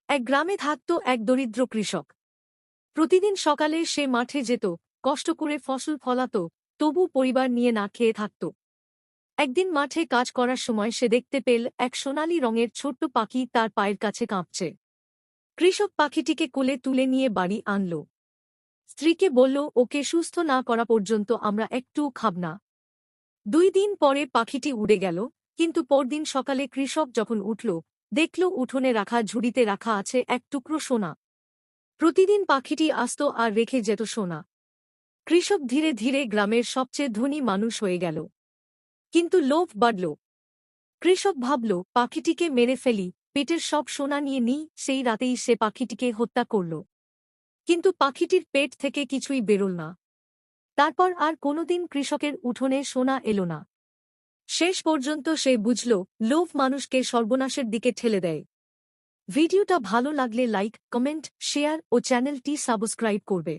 এক গ্রামে থাকত এক দরিদ্র কৃষক। প্রতিদিন সকালে সে মাঠে যেত, কষ্ট করে ফসল ফলাত, তবু পরিবার নিয়ে না খেয়ে থাকত। একদিন মাঠে কাজ করার সময় সে দেখতে পেল এক সোনালী রঙের ছোট্ট পাখি তার পায়ের কাছে কাঁপছে। কৃষক পাখিটিকে কোলে তুলে নিয়ে বাড়ি আনল। স্ত্রীকে বলল, ওকে সুস্থ না করা পর্যন্ত আমরা একটুও খাব না। 2 দিন পরে পাখিটি উড়ে গেল, কিন্তু পরদিন সকালে কৃষক যখন উঠল, দেখল উঠোনে রাখা ঝুড়িতে রাখা আছে এক টুকরো সোনা। প্রতিদিন পাখিটি আসত আর রেখে যেত সোনা। কৃষক ধীরে ধীরে গ্রামের সবচেয়ে ধনী মানুষ হয়ে গেল। কিন্তু লোভ বাড়ল। কৃষক ভাবল, পাখিটিকে মেরে ফেলি, পেটের সব সোনা নিয়ে নিই। সেই রাতেই সে পাখিটিকে হত্যা করল। কিন্তু পাখিটির পেট থেকে কিছুই বেরোল না। তারপর আর কোনোদিন কৃষকের উঠোনে সোনা এলো না। শেষ পর্যন্ত সে বুঝল, লোভ মানুষকে সর্বনাশের দিকে ঠেলে দেয়। ভিডিওটা ভালো লাগলে লাইক, কমেন্ট, শেয়ার ও চ্যানেলটি সাবস্ক্রাইব করবে।